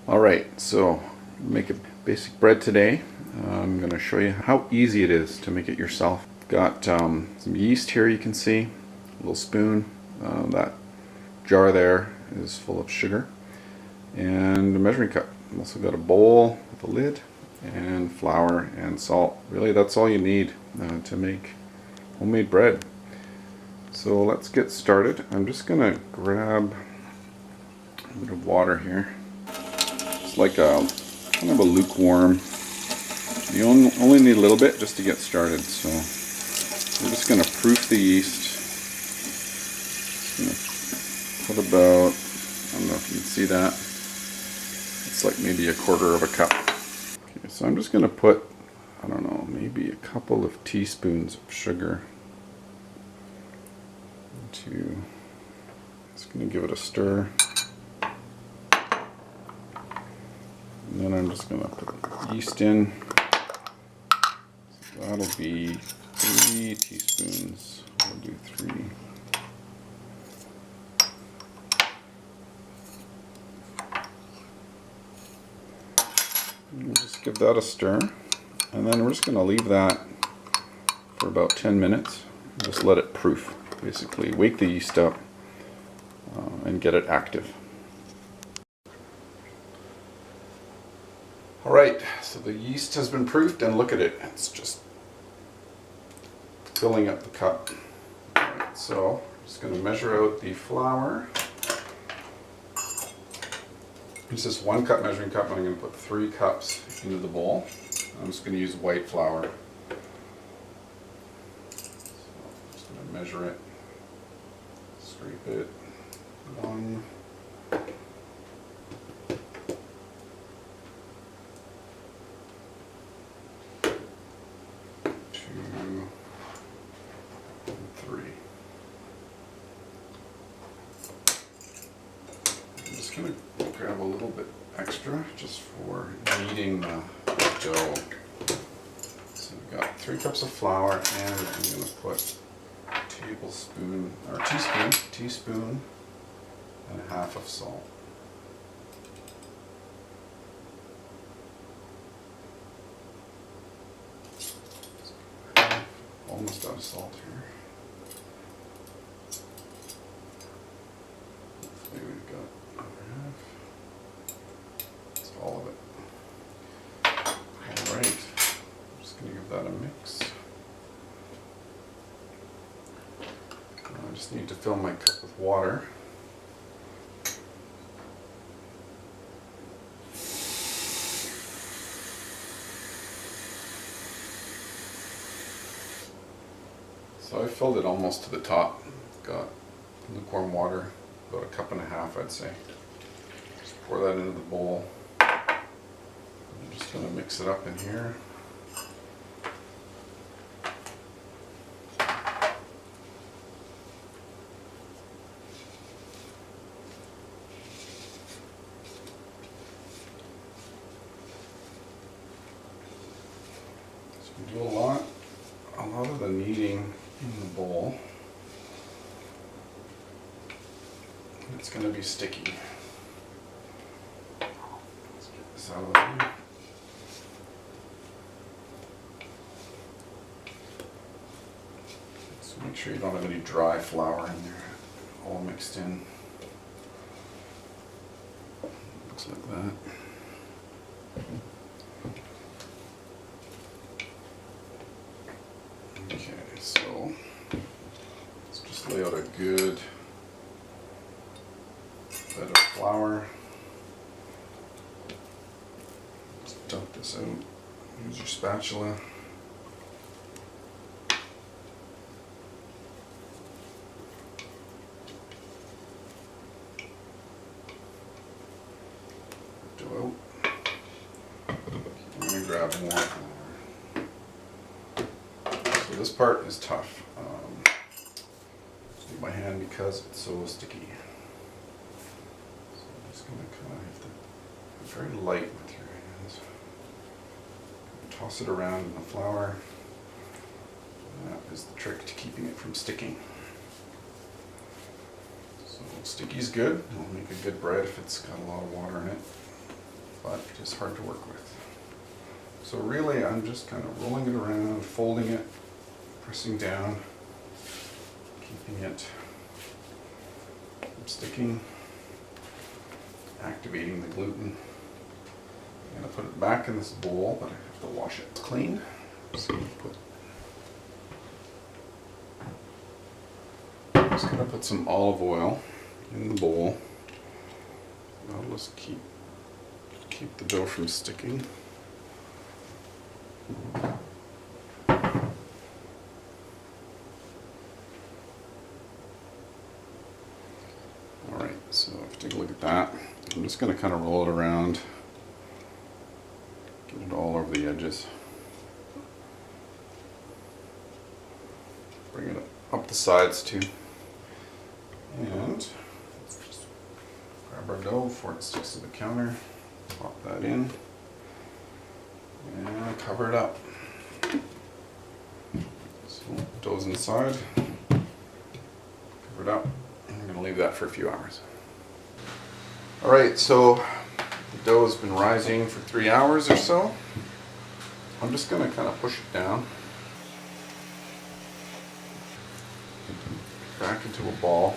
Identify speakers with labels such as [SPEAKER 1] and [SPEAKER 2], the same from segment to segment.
[SPEAKER 1] Alright, so make a basic bread today. I'm going to show you how easy it is to make it yourself. Got some yeast here, you can see, a little spoon. That jar there is full of sugar, and a measuring cup. Also got a bowl with a lid, and flour and salt. Really, that's all you need to make homemade bread. So let's get started. I'm just going to grab a bit of water here. It's like a kind of a lukewarm. You only need a little bit just to get started. So I'm just going to proof the yeast. Just going to put about, I don't know if you can see that. It's like maybe a quarter of a cup. Okay, so I'm just going to put, I don't know, maybe a couple of teaspoons of sugar into. Just going to give it a stir. And then I'm just going to put yeast in. So that'll be 3 teaspoons. We'll do 3. And we'll just give that a stir. And then we're just going to leave that for about 10 minutes. Just let it proof. Basically, wake the yeast up and get it active. Alright, so the yeast has been proofed, and look at it, it's just filling up the cup. Alright, so I'm just going to measure out the flour. It's just 1 cup measuring cup, and I'm going to put 3 cups into the bowl. I'm just going to use white flour. So I'm just going to measure it, scrape it. 1, 3. I'm just going to grab a little bit extra just for kneading the dough. So we've got 3 cups of flour, and I'm going to put a tablespoon, or teaspoon and a half of salt. Almost out of salt here. Hopefully we've got over half. That's all of it. Alright, I'm just going to give that a mix. I just need to fill my cup with water. So I filled it almost to the top. Got lukewarm water, about 1.5 cups I'd say. Just pour that into the bowl. I'm just going to mix it up in here. So we do a lot of the kneading in the bowl. It's going to be sticky. Let's get this out of the way. So make sure you don't have any dry flour in there, all mixed in. Looks like that. Okay, so let's just lay out a good bed of flour. Just dump this out. Use your spatula. Dough out. I'm going to grab more flour. So this part is tough. Just leave my hand because it's so sticky. So I'm just going to kind of have to be very light with your hands. Toss it around in the flour. That is the trick to keeping it from sticking. So sticky's good. It'll make a good bread if it's got a lot of water in it. but just hard to work with. So really I'm just kind of rolling it around, folding it, pressing down, keeping it from sticking, activating the gluten. I'm going to put it back in this bowl, but I have to wash it clean. So I'm just going to put some olive oil in the bowl. That'll just keep the dough from sticking. Alright, so if you take a look at that, I'm just going to kind of roll it around, get it all over the edges. Bring it up the sides too. And let's just grab our dough before it sticks to the counter, pop that in, and cover it up. So dough's inside, cover it up, and I'm going to leave that for a few hours. Alright, so the dough has been rising for 3 hours or so. I'm just going to kind of push it down, back into a ball.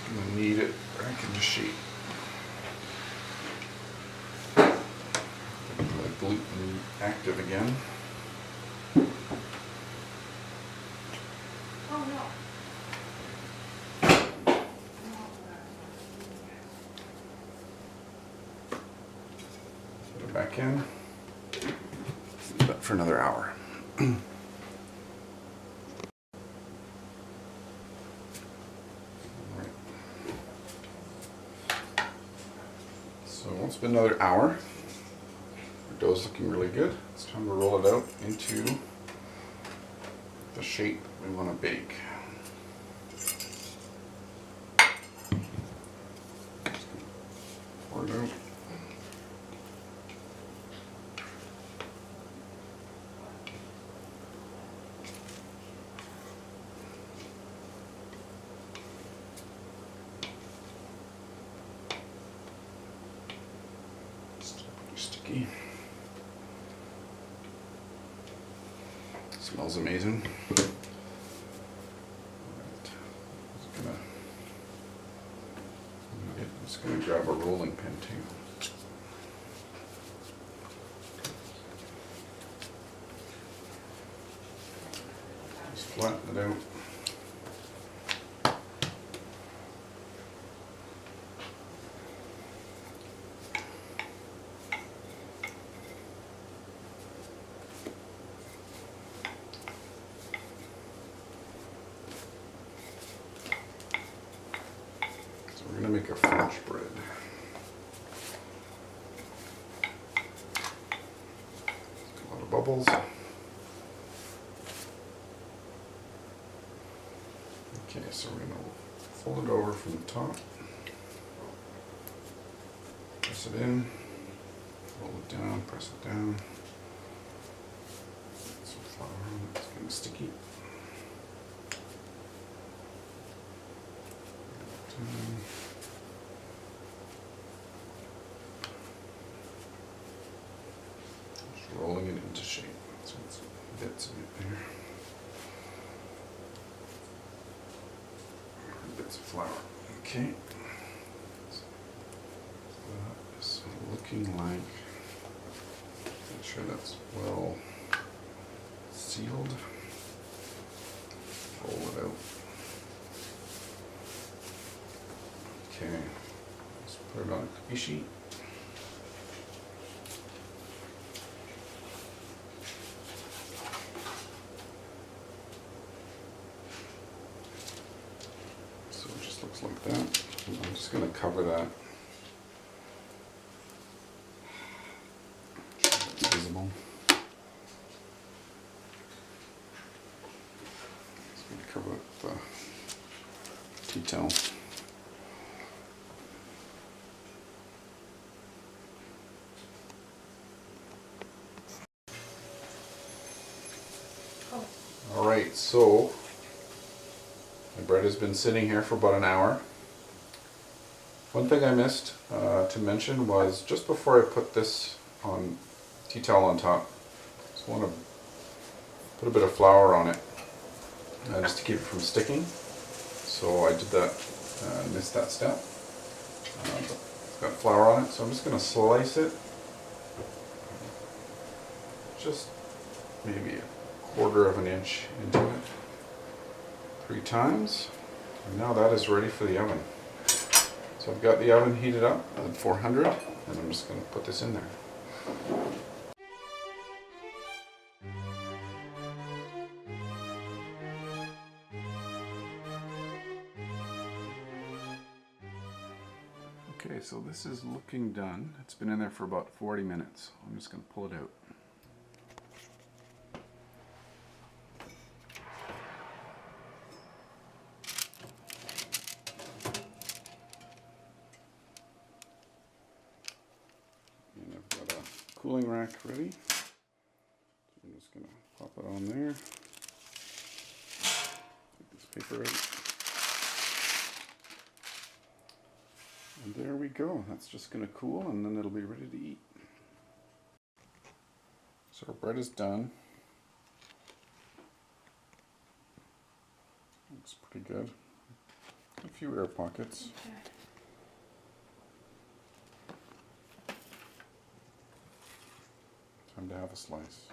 [SPEAKER 1] I'm going to knead it back into shape. Get the gluten active again.
[SPEAKER 2] Oh no.
[SPEAKER 1] Put it back in. Leave that for another hour. So it's been another hour. Our dough's looking really good. It's time to roll it out into the shape we want to bake. Pour it out. Sticky. Smells amazing. Right. I'm just gonna grab a rolling pin too. Just flatten it out. We're going to make a French bread. A lot of bubbles. Okay, so we're going to fold it over from the top. Press it in. Roll it down, press it down. Get some flour on it, it's getting sticky. Just rolling it into shape. So it's bits of it there. Bits of flour. Okay. So that is looking like. Make sure that's well sealed. Fold it out. Okay, let's put it on a cookie sheet. So it just looks like that. I'm just going to cover that. So it's visible. Just going to cover it with the tea towel. Alright, so my bread has been sitting here for about an hour. One thing I missed to mention was just before I put this on tea towel on top, just want to put a bit of flour on it just to keep it from sticking. So I did that, missed that step. It's got flour on it, so I'm just going to slice it just maybe a quarter of an inch into it 3 times. And now that is ready for the oven. So I've got the oven heated up at 400 and I'm just going to put this in there. Okay, so this is looking done. It's been in there for about 40 minutes. I'm just going to pull it out. And I've got a cooling rack ready. So I'm just going to pop it on there. Take this paper out. And there we go. That's just going to cool and then it'll be ready to eat. So our bread is done. Looks pretty good. A few air pockets.
[SPEAKER 2] Okay.
[SPEAKER 1] Time to have a slice.